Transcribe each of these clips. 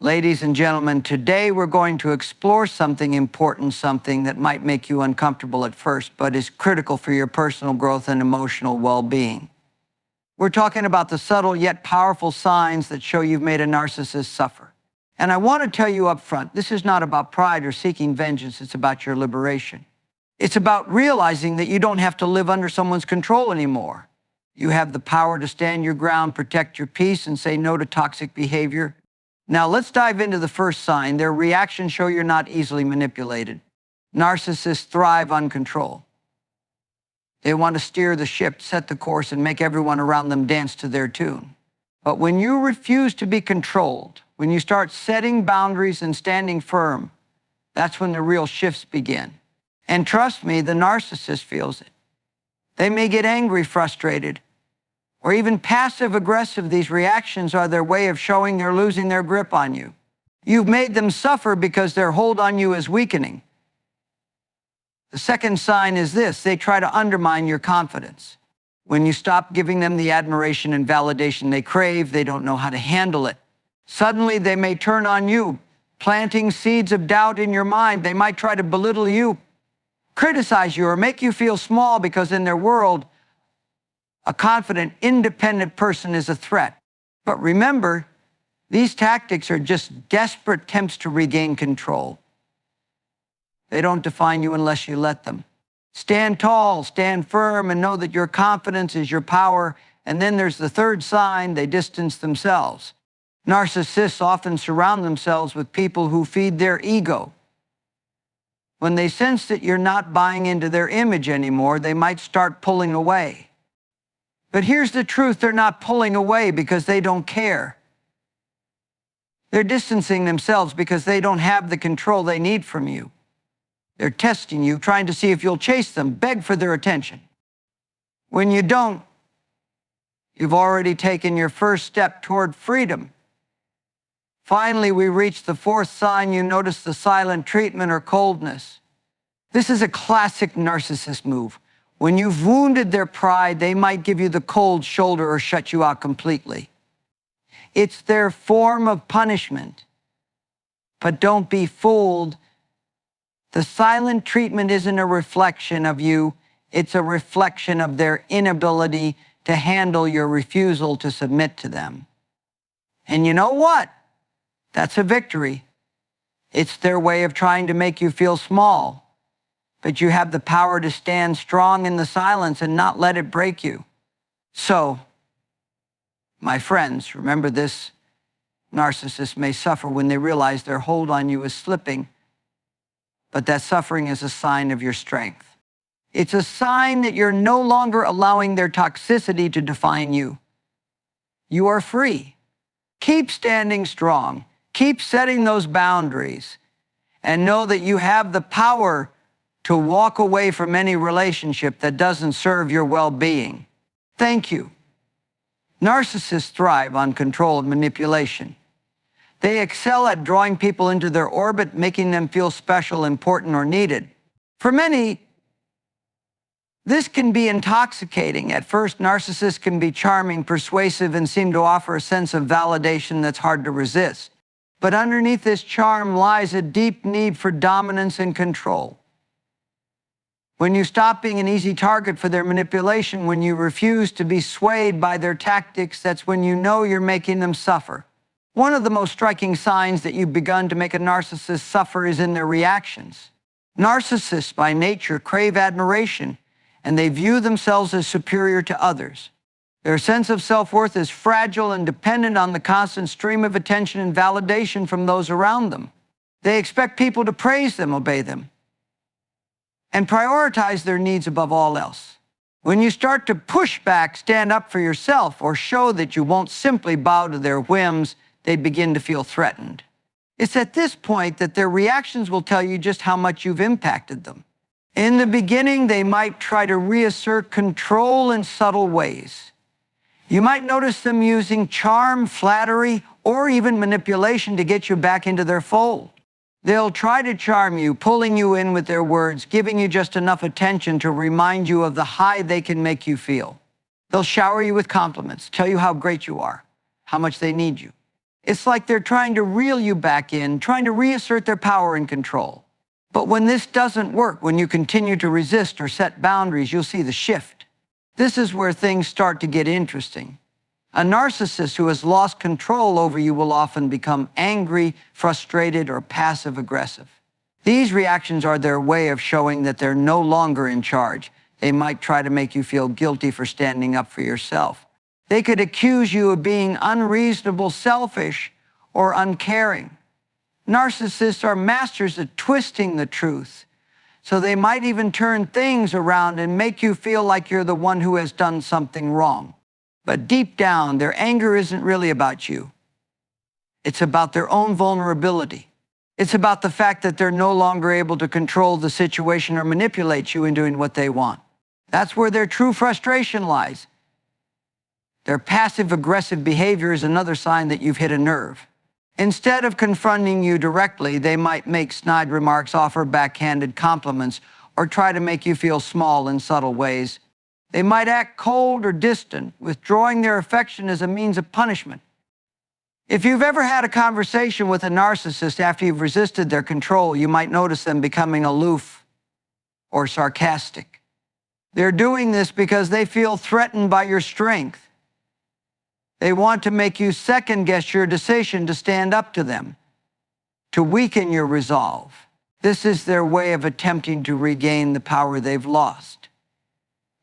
Ladies and gentlemen, today we're going to explore something important, something that might make you uncomfortable at first, but is critical for your personal growth and emotional well-being. We're talking about the subtle yet powerful signs that show you've made a narcissist suffer. And I want to tell you up front, this is not about pride or seeking vengeance, it's about your liberation. It's about realizing that you don't have to live under someone's control anymore. You have the power to stand your ground, protect your peace, and say no to toxic behavior. Now let's dive into the first sign. Their reactions show you're not easily manipulated. Narcissists thrive on control. They want to steer the ship, set the course, and make everyone around them dance to their tune. But when you refuse to be controlled, when you start setting boundaries and standing firm, that's when the real shifts begin. And trust me, the narcissist feels it. They may get angry, frustrated, or even passive-aggressive. These reactions are their way of showing they're losing their grip on you. You've made them suffer because their hold on you is weakening. The second sign is this: they try to undermine your confidence. When you stop giving them the admiration and validation they crave, they don't know how to handle it. Suddenly, they may turn on you, planting seeds of doubt in your mind. They might try to belittle you, criticize you, or make you feel small because in their world, a confident, independent person is a threat. But remember, these tactics are just desperate attempts to regain control. They don't define you unless you let them. Stand tall, stand firm, and know that your confidence is your power. And then there's the third sign: they distance themselves. Narcissists often surround themselves with people who feed their ego. When they sense that you're not buying into their image anymore, they might start pulling away. But here's the truth: they're not pulling away because they don't care. They're distancing themselves because they don't have the control they need from you. They're testing you, trying to see if you'll chase them, beg for their attention. When you don't, you've already taken your first step toward freedom. Finally, we reach the fourth sign. You notice the silent treatment or coldness. This is a classic narcissist move. When you've wounded their pride, they might give you the cold shoulder or shut you out completely. It's their form of punishment. But don't be fooled. The silent treatment isn't a reflection of you. It's a reflection of their inability to handle your refusal to submit to them. And you know what? That's a victory. It's their way of trying to make you feel small. But you have the power to stand strong in the silence and not let it break you. So, my friends, remember this: narcissists may suffer when they realize their hold on you is slipping, but that suffering is a sign of your strength. It's a sign that you're no longer allowing their toxicity to define you. You are free. Keep standing strong. Keep setting those boundaries, and know that you have the power to walk away from any relationship that doesn't serve your well-being. Thank you. Narcissists thrive on control and manipulation. They excel at drawing people into their orbit, making them feel special, important, or needed. For many, this can be intoxicating. At first, narcissists can be charming, persuasive, and seem to offer a sense of validation that's hard to resist. But underneath this charm lies a deep need for dominance and control. When you stop being an easy target for their manipulation, when you refuse to be swayed by their tactics, that's when you know you're making them suffer. One of the most striking signs that you've begun to make a narcissist suffer is in their reactions. Narcissists by nature crave admiration, and they view themselves as superior to others. Their sense of self-worth is fragile and dependent on the constant stream of attention and validation from those around them. They expect people to praise them, obey them, and prioritize their needs above all else. When you start to push back, stand up for yourself, or show that you won't simply bow to their whims, they begin to feel threatened. It's at this point that their reactions will tell you just how much you've impacted them. In the beginning, they might try to reassert control in subtle ways. You might notice them using charm, flattery, or even manipulation to get you back into their fold. They'll try to charm you, pulling you in with their words, giving you just enough attention to remind you of the high they can make you feel. They'll shower you with compliments, tell you how great you are, how much they need you. It's like they're trying to reel you back in, trying to reassert their power and control. But when this doesn't work, when you continue to resist or set boundaries, you'll see the shift. This is where things start to get interesting. A narcissist who has lost control over you will often become angry, frustrated, or passive-aggressive. These reactions are their way of showing that they're no longer in charge. They might try to make you feel guilty for standing up for yourself. They could accuse you of being unreasonable, selfish, or uncaring. Narcissists are masters at twisting the truth, so they might even turn things around and make you feel like you're the one who has done something wrong. But deep down, their anger isn't really about you. It's about their own vulnerability. It's about the fact that they're no longer able to control the situation or manipulate you in doing what they want. That's where their true frustration lies. Their passive-aggressive behavior is another sign that you've hit a nerve. Instead of confronting you directly, they might make snide remarks, offer backhanded compliments, or try to make you feel small in subtle ways. They might act cold or distant, withdrawing their affection as a means of punishment. If you've ever had a conversation with a narcissist after you've resisted their control, you might notice them becoming aloof or sarcastic. They're doing this because they feel threatened by your strength. They want to make you second-guess your decision to stand up to them, to weaken your resolve. This is their way of attempting to regain the power they've lost.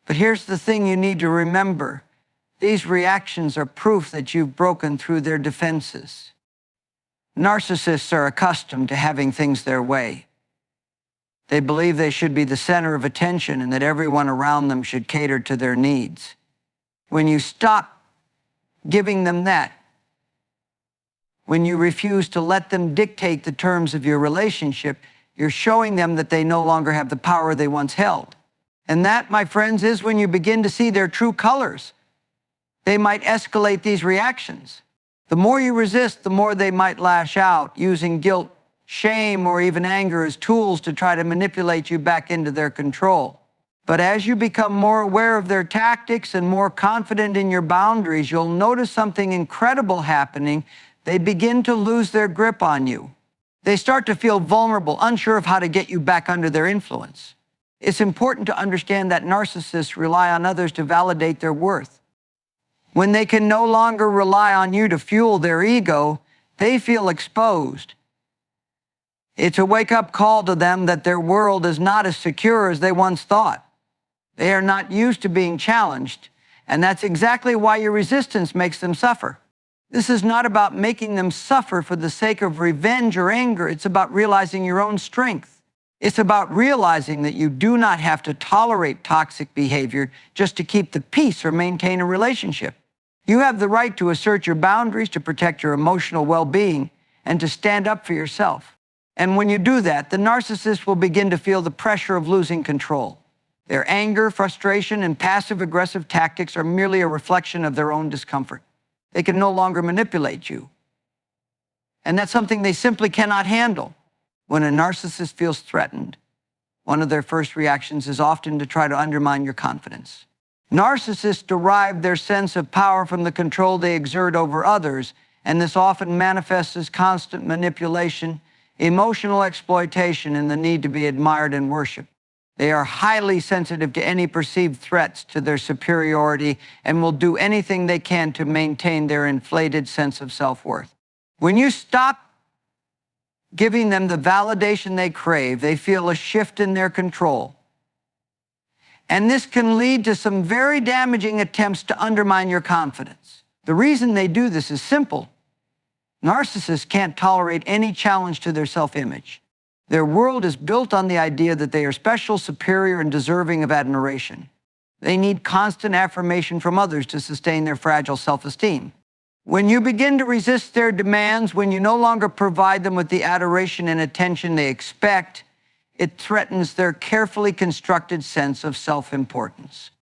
But here's the thing you need to remember. These reactions are proof that you've broken through their defenses. Narcissists are accustomed to having things their way. They believe they should be the center of attention and that everyone around them should cater to their needs. When you stop giving them that, when you refuse to let them dictate the terms of your relationship, you're showing them that they no longer have the power they once held. And that, my friends, is when you begin to see their true colors. They might escalate these reactions. The more you resist, the more they might lash out, using guilt, shame, or even anger as tools to try to manipulate you back into their control. But as you become more aware of their tactics and more confident in your boundaries, you'll notice something incredible happening. They begin to lose their grip on you. They start to feel vulnerable, unsure of how to get you back under their influence. It's important to understand that narcissists rely on others to validate their worth. When they can no longer rely on you to fuel their ego, they feel exposed. It's a wake-up call to them that their world is not as secure as they once thought. They are not used to being challenged, and that's exactly why your resistance makes them suffer. This is not about making them suffer for the sake of revenge or anger. It's about realizing your own strength. It's about realizing that you do not have to tolerate toxic behavior just to keep the peace or maintain a relationship. You have the right to assert your boundaries, to protect your emotional well-being, and to stand up for yourself. And when you do that, the narcissist will begin to feel the pressure of losing control. Their anger, frustration, and passive-aggressive tactics are merely a reflection of their own discomfort. They can no longer manipulate you. And that's something they simply cannot handle. When a narcissist feels threatened, one of their first reactions is often to try to undermine your confidence. Narcissists derive their sense of power from the control they exert over others, and this often manifests as constant manipulation, emotional exploitation, and the need to be admired and worshipped. They are highly sensitive to any perceived threats to their superiority and will do anything they can to maintain their inflated sense of self-worth. When you stop giving them the validation they crave, they feel a shift in their control. And this can lead to some very damaging attempts to undermine your confidence. The reason they do this is simple. Narcissists can't tolerate any challenge to their self-image. Their world is built on the idea that they are special, superior, and deserving of admiration. They need constant affirmation from others to sustain their fragile self-esteem. When you begin to resist their demands, when you no longer provide them with the adoration and attention they expect, it threatens their carefully constructed sense of self-importance.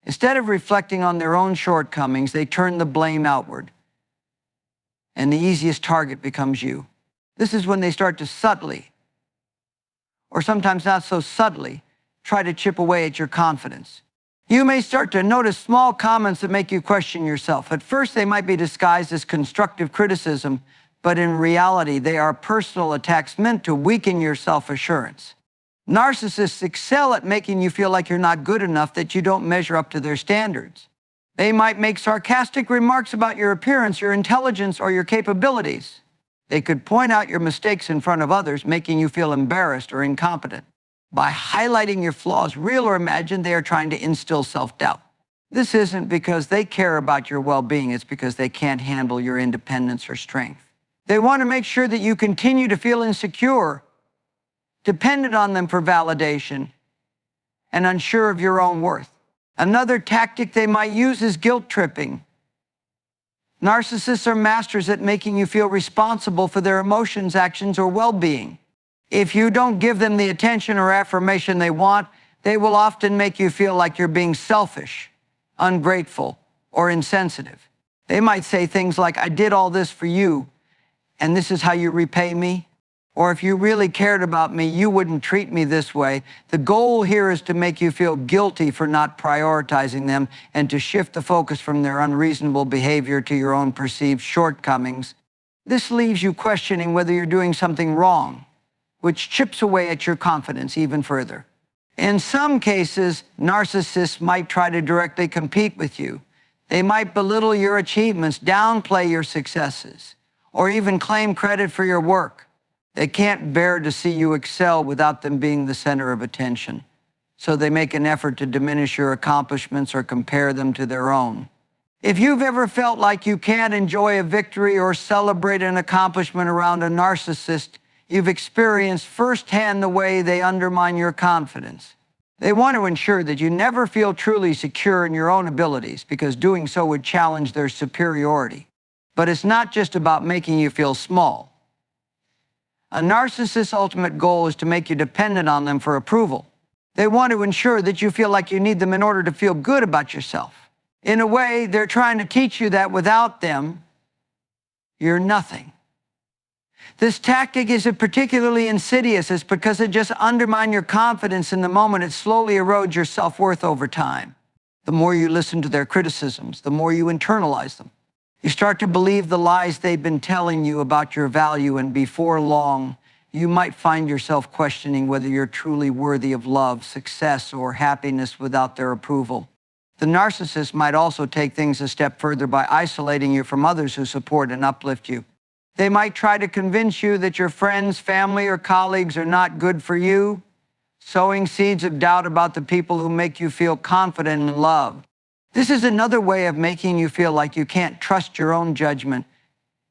Instead of reflecting on their own shortcomings, they turn the blame outward. And the easiest target becomes you. This is when they start to subtly, or sometimes not so subtly, try to chip away at your confidence. You may start to notice small comments that make you question yourself. At first, they might be disguised as constructive criticism, but in reality, they are personal attacks meant to weaken your self-assurance. Narcissists excel at making you feel like you're not good enough, that you don't measure up to their standards. They might make sarcastic remarks about your appearance, your intelligence, or your capabilities. They could point out your mistakes in front of others, making you feel embarrassed or incompetent. By highlighting your flaws, real or imagined, they are trying to instill self-doubt. This isn't because they care about your well-being, it's because they can't handle your independence or strength. They want to make sure that you continue to feel insecure, dependent on them for validation, and unsure of your own worth. Another tactic they might use is guilt tripping. Narcissists are masters at making you feel responsible for their emotions, actions, or well-being. If you don't give them the attention or affirmation they want, they will often make you feel like you're being selfish, ungrateful, or insensitive. They might say things like, "I did all this for you, and this is how you repay me." Or, "If you really cared about me, you wouldn't treat me this way." The goal here is to make you feel guilty for not prioritizing them and to shift the focus from their unreasonable behavior to your own perceived shortcomings. This leaves you questioning whether you're doing something wrong, which chips away at your confidence even further. In some cases, narcissists might try to directly compete with you. They might belittle your achievements, downplay your successes, or even claim credit for your work. They can't bear to see you excel without them being the center of attention, so they make an effort to diminish your accomplishments or compare them to their own. If you've ever felt like you can't enjoy a victory or celebrate an accomplishment around a narcissist, you've experienced firsthand the way they undermine your confidence. They want to ensure that you never feel truly secure in your own abilities, because doing so would challenge their superiority. But it's not just about making you feel small. A narcissist's ultimate goal is to make you dependent on them for approval. They want to ensure that you feel like you need them in order to feel good about yourself. In a way, they're trying to teach you that without them, you're nothing. This tactic is particularly insidious. It's because it just undermines your confidence in the moment. It slowly erodes your self-worth over time. The more you listen to their criticisms, the more you internalize them. You start to believe the lies they've been telling you about your value, and before long, you might find yourself questioning whether you're truly worthy of love, success, or happiness without their approval. The narcissist might also take things a step further by isolating you from others who support and uplift you. They might try to convince you that your friends, family, or colleagues are not good for you, sowing seeds of doubt about the people who make you feel confident and loved. This is another way of making you feel like you can't trust your own judgment,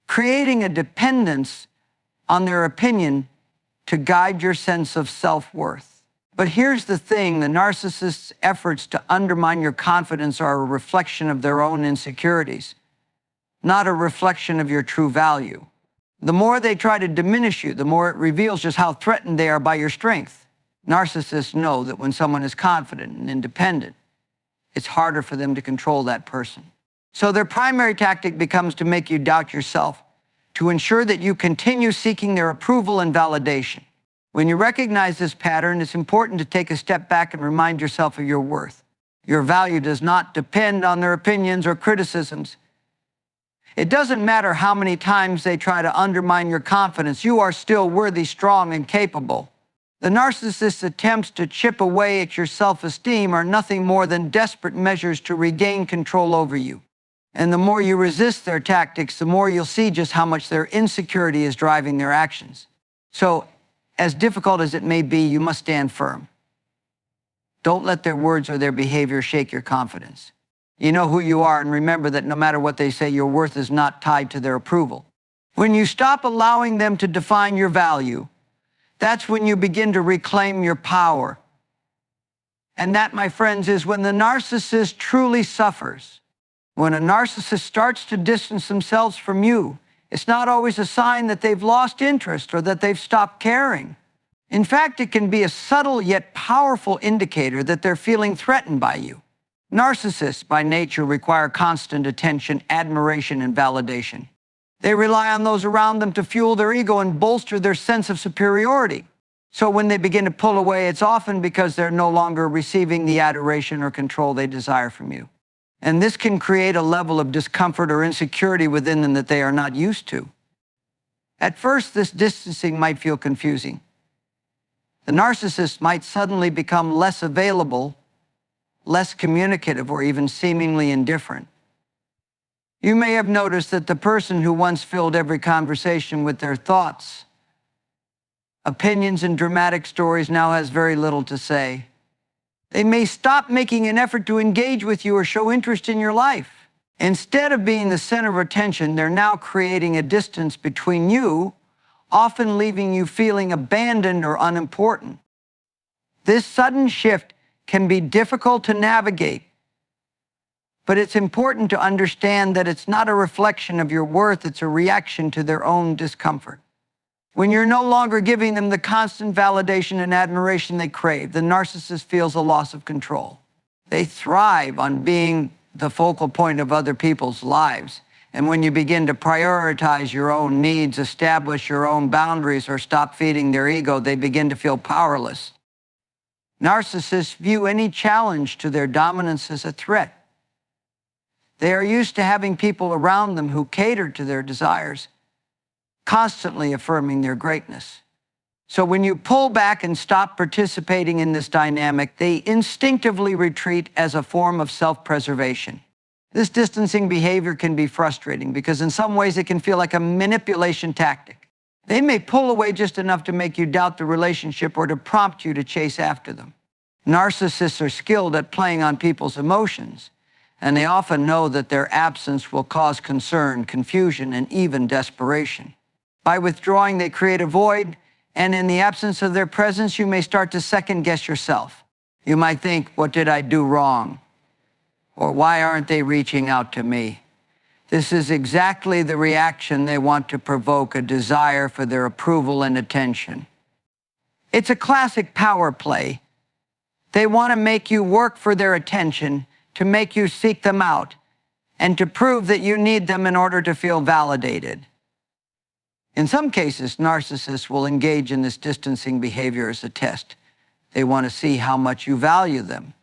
creating a dependence on their opinion to guide your sense of self-worth. But here's the thing, the narcissist's efforts to undermine your confidence are a reflection of their own insecurities, not a reflection of your true value. The more they try to diminish you, the more it reveals just how threatened they are by your strength. Narcissists know that when someone is confident and independent, it's harder for them to control that person. So their primary tactic becomes to make you doubt yourself, to ensure that you continue seeking their approval and validation. When you recognize this pattern, it's important to take a step back and remind yourself of your worth. Your value does not depend on their opinions or criticisms. It doesn't matter how many times they try to undermine your confidence, you are still worthy, strong, and capable. The narcissist's attempts to chip away at your self-esteem are nothing more than desperate measures to regain control over you. And the more you resist their tactics, the more you'll see just how much their insecurity is driving their actions. So, as difficult as it may be, you must stand firm. Don't let their words or their behavior shake your confidence. You know who you are, and remember that no matter what they say, your worth is not tied to their approval. When you stop allowing them to define your value, that's when you begin to reclaim your power. And that, my friends, is when the narcissist truly suffers. When a narcissist starts to distance themselves from you, it's not always a sign that they've lost interest or that they've stopped caring. In fact, it can be a subtle yet powerful indicator that they're feeling threatened by you. Narcissists, by nature, require constant attention, admiration, and validation. They rely on those around them to fuel their ego and bolster their sense of superiority. So when they begin to pull away, it's often because they're no longer receiving the adoration or control they desire from you. And this can create a level of discomfort or insecurity within them that they are not used to. At first, this distancing might feel confusing. The narcissist might suddenly become less available, less communicative, or even seemingly indifferent. You may have noticed that the person who once filled every conversation with their thoughts, opinions, and dramatic stories now has very little to say. They may stop making an effort to engage with you or show interest in your life. Instead of being the center of attention, they're now creating a distance between you, often leaving you feeling abandoned or unimportant. This sudden shift can be difficult to navigate, but it's important to understand that it's not a reflection of your worth, it's a reaction to their own discomfort. When you're no longer giving them the constant validation and admiration they crave, the narcissist feels a loss of control. They thrive on being the focal point of other people's lives. And when you begin to prioritize your own needs, establish your own boundaries, or stop feeding their ego, they begin to feel powerless. Narcissists view any challenge to their dominance as a threat. They are used to having people around them who cater to their desires, constantly affirming their greatness. So when you pull back and stop participating in this dynamic, they instinctively retreat as a form of self-preservation. This distancing behavior can be frustrating because in some ways it can feel like a manipulation tactic. They may pull away just enough to make you doubt the relationship or to prompt you to chase after them. Narcissists are skilled at playing on people's emotions, and they often know that their absence will cause concern, confusion, and even desperation. By withdrawing, they create a void, and in the absence of their presence, you may start to second-guess yourself. You might think, what did I do wrong? Or why aren't they reaching out to me? This is exactly the reaction they want to provoke, a desire for their approval and attention. It's a classic power play. They want to make you work for their attention, to make you seek them out, and to prove that you need them in order to feel validated. In some cases, narcissists will engage in this distancing behavior as a test. They want to see how much you value them,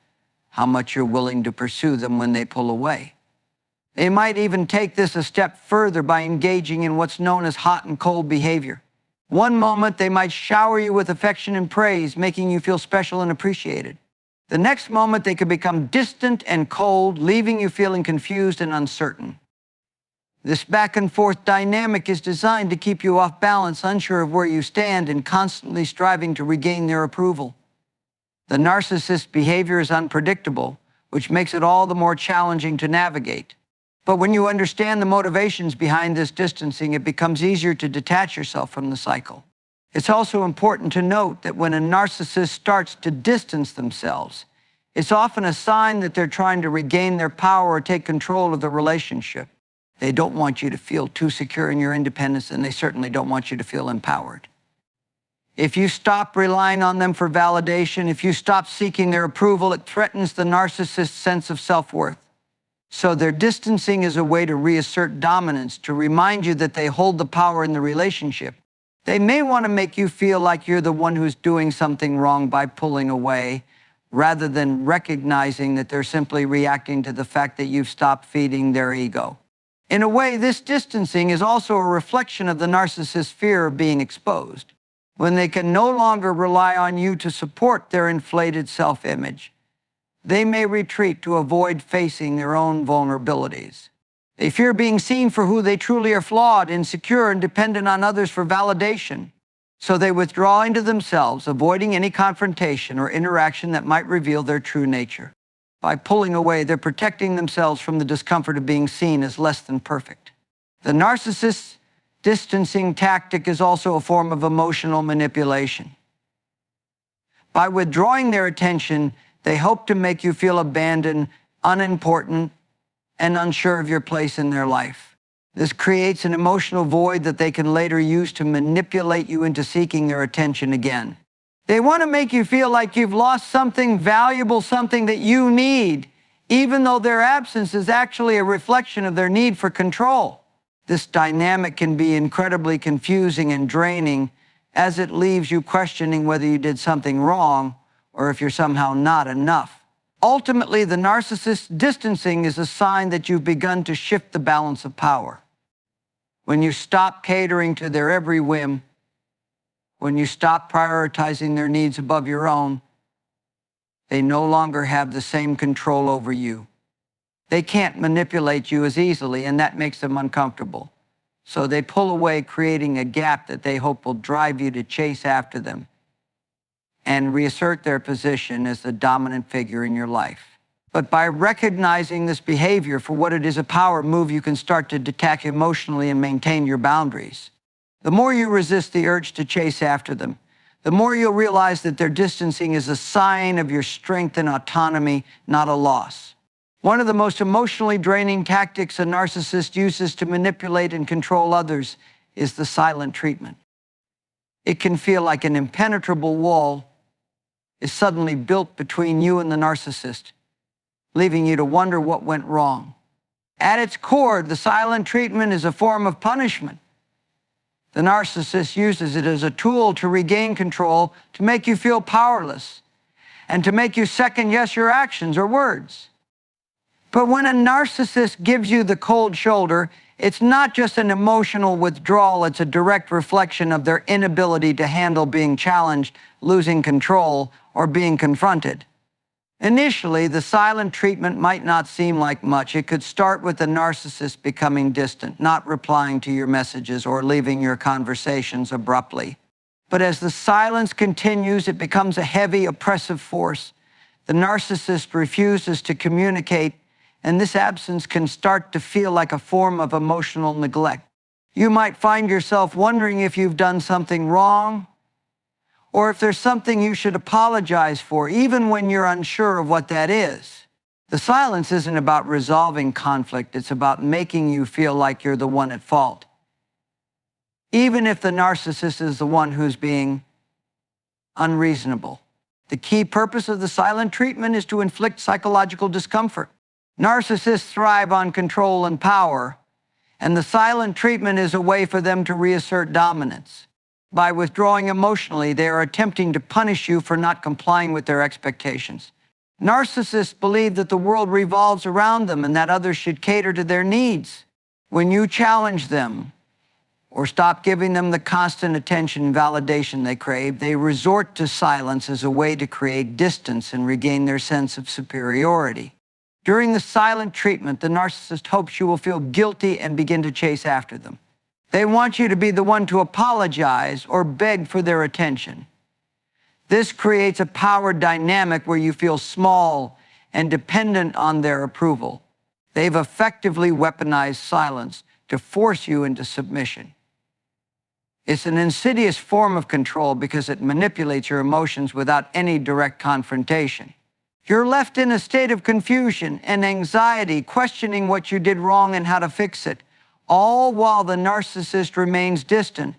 how much you're willing to pursue them when they pull away. They might even take this a step further by engaging in what's known as hot and cold behavior. One moment, they might shower you with affection and praise, making you feel special and appreciated. The next moment, they could become distant and cold, leaving you feeling confused and uncertain. This back-and-forth dynamic is designed to keep you off balance, unsure of where you stand, and constantly striving to regain their approval. The narcissist's behavior is unpredictable, which makes it all the more challenging to navigate. But when you understand the motivations behind this distancing, it becomes easier to detach yourself from the cycle. It's also important to note that when a narcissist starts to distance themselves, it's often a sign that they're trying to regain their power or take control of the relationship. They don't want you to feel too secure in your independence, and they certainly don't want you to feel empowered. If you stop relying on them for validation, if you stop seeking their approval, it threatens the narcissist's sense of self-worth. So their distancing is a way to reassert dominance, to remind you that they hold the power in the relationship. They may want to make you feel like you're the one who's doing something wrong by pulling away, rather than recognizing that they're simply reacting to the fact that you've stopped feeding their ego. In a way, this distancing is also a reflection of the narcissist's fear of being exposed. When they can no longer rely on you to support their inflated self-image, they may retreat to avoid facing their own vulnerabilities. They fear being seen for who they truly are, flawed, insecure, and dependent on others for validation. So they withdraw into themselves, avoiding any confrontation or interaction that might reveal their true nature. By pulling away, they're protecting themselves from the discomfort of being seen as less than perfect. The narcissist's distancing tactic is also a form of emotional manipulation. By withdrawing their attention, they hope to make you feel abandoned, unimportant, and unsure of your place in their life. This creates an emotional void that they can later use to manipulate you into seeking their attention again. They want to make you feel like you've lost something valuable, something that you need, even though their absence is actually a reflection of their need for control. This dynamic can be incredibly confusing and draining, as it leaves you questioning whether you did something wrong or if you're somehow not enough. Ultimately, the narcissist's distancing is a sign that you've begun to shift the balance of power. When you stop catering to their every whim, when you stop prioritizing their needs above your own, they no longer have the same control over you. They can't manipulate you as easily, and that makes them uncomfortable. So they pull away, creating a gap that they hope will drive you to chase after them and reassert their position as the dominant figure in your life. But by recognizing this behavior for what it is, a power move, you can start to detach emotionally and maintain your boundaries. The more you resist the urge to chase after them, the more you'll realize that their distancing is a sign of your strength and autonomy, not a loss. One of the most emotionally draining tactics a narcissist uses to manipulate and control others is the silent treatment. It can feel like an impenetrable wall is suddenly built between you and the narcissist, leaving you to wonder what went wrong. At its core, the silent treatment is a form of punishment. The narcissist uses it as a tool to regain control, to make you feel powerless, and to make you second-guess your actions or words. But when a narcissist gives you the cold shoulder, it's not just an emotional withdrawal, it's a direct reflection of their inability to handle being challenged, losing control, or being confronted. Initially, the silent treatment might not seem like much. It could start with the narcissist becoming distant, not replying to your messages or leaving your conversations abruptly. But as the silence continues, it becomes a heavy, oppressive force. The narcissist refuses to communicate, and this absence can start to feel like a form of emotional neglect. You might find yourself wondering if you've done something wrong, or if there's something you should apologize for, even when you're unsure of what that is. The silence isn't about resolving conflict, it's about making you feel like you're the one at fault, even if the narcissist is the one who's being unreasonable. The key purpose of the silent treatment is to inflict psychological discomfort. Narcissists thrive on control and power, and the silent treatment is a way for them to reassert dominance. By withdrawing emotionally, they are attempting to punish you for not complying with their expectations. Narcissists believe that the world revolves around them and that others should cater to their needs. When you challenge them or stop giving them the constant attention and validation they crave, they resort to silence as a way to create distance and regain their sense of superiority. During the silent treatment, the narcissist hopes you will feel guilty and begin to chase after them. They want you to be the one to apologize or beg for their attention. This creates a power dynamic where you feel small and dependent on their approval. They've effectively weaponized silence to force you into submission. It's an insidious form of control because it manipulates your emotions without any direct confrontation. You're left in a state of confusion and anxiety, questioning what you did wrong and how to fix it, all while the narcissist remains distant,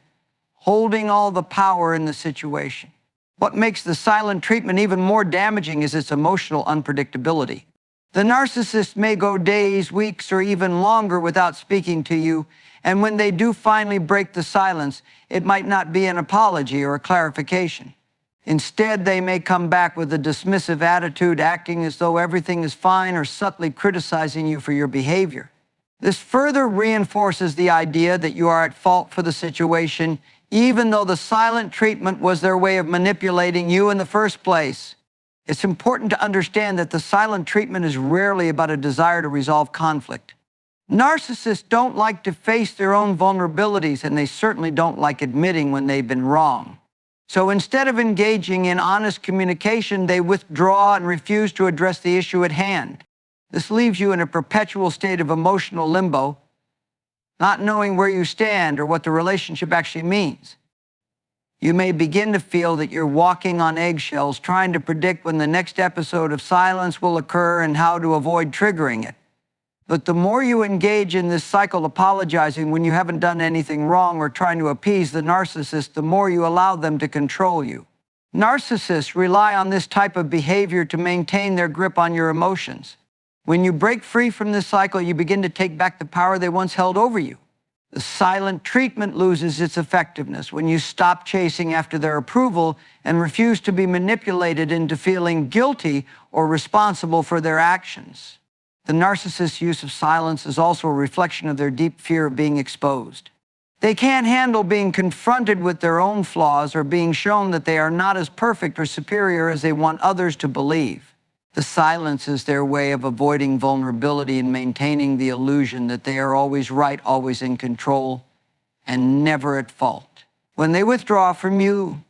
holding all the power in the situation. What makes the silent treatment even more damaging is its emotional unpredictability. The narcissist may go days, weeks, or even longer without speaking to you, and when they do finally break the silence, it might not be an apology or a clarification. Instead, they may come back with a dismissive attitude, acting as though everything is fine or subtly criticizing you for your behavior. This further reinforces the idea that you are at fault for the situation, even though the silent treatment was their way of manipulating you in the first place. It's important to understand that the silent treatment is rarely about a desire to resolve conflict. Narcissists don't like to face their own vulnerabilities, and they certainly don't like admitting when they've been wrong. So instead of engaging in honest communication, they withdraw and refuse to address the issue at hand. This leaves you in a perpetual state of emotional limbo, not knowing where you stand or what the relationship actually means. You may begin to feel that you're walking on eggshells, trying to predict when the next episode of silence will occur and how to avoid triggering it. But the more you engage in this cycle, apologizing when you haven't done anything wrong or trying to appease the narcissist, the more you allow them to control you. Narcissists rely on this type of behavior to maintain their grip on your emotions. When you break free from this cycle, you begin to take back the power they once held over you. The silent treatment loses its effectiveness when you stop chasing after their approval and refuse to be manipulated into feeling guilty or responsible for their actions. The narcissist's use of silence is also a reflection of their deep fear of being exposed. They can't handle being confronted with their own flaws or being shown that they are not as perfect or superior as they want others to believe. The silence is their way of avoiding vulnerability and maintaining the illusion that they are always right, always in control, and never at fault. When they withdraw from you,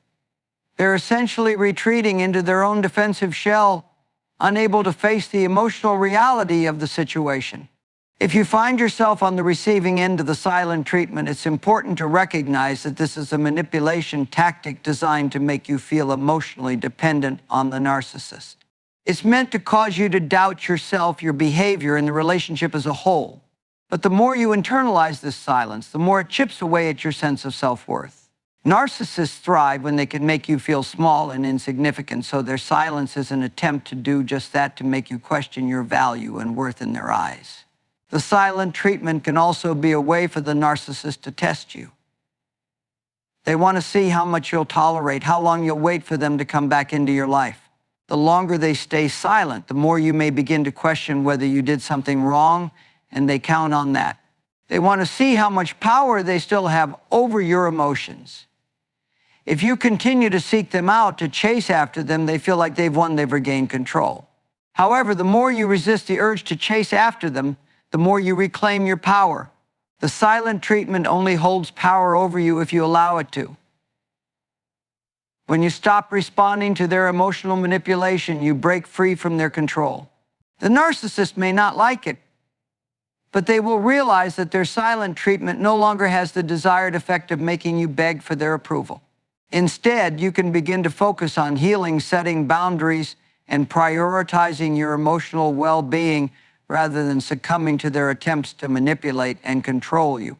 they're essentially retreating into their own defensive shell, unable to face the emotional reality of the situation. If you find yourself on the receiving end of the silent treatment, it's important to recognize that this is a manipulation tactic designed to make you feel emotionally dependent on the narcissist. It's meant to cause you to doubt yourself, your behavior, and the relationship as a whole. But the more you internalize this silence, the more it chips away at your sense of self-worth. Narcissists thrive when they can make you feel small and insignificant, so their silence is an attempt to do just that, to make you question your value and worth in their eyes. The silent treatment can also be a way for the narcissist to test you. They want to see how much you'll tolerate, how long you'll wait for them to come back into your life. The longer they stay silent, the more you may begin to question whether you did something wrong, and they count on that. They want to see how much power they still have over your emotions. If you continue to seek them out, to chase after them, they feel like they've won, they've regained control. However, the more you resist the urge to chase after them, the more you reclaim your power. The silent treatment only holds power over you if you allow it to. When you stop responding to their emotional manipulation, you break free from their control. The narcissist may not like it, but they will realize that their silent treatment no longer has the desired effect of making you beg for their approval. Instead, you can begin to focus on healing, setting boundaries, and prioritizing your emotional well-being rather than succumbing to their attempts to manipulate and control you.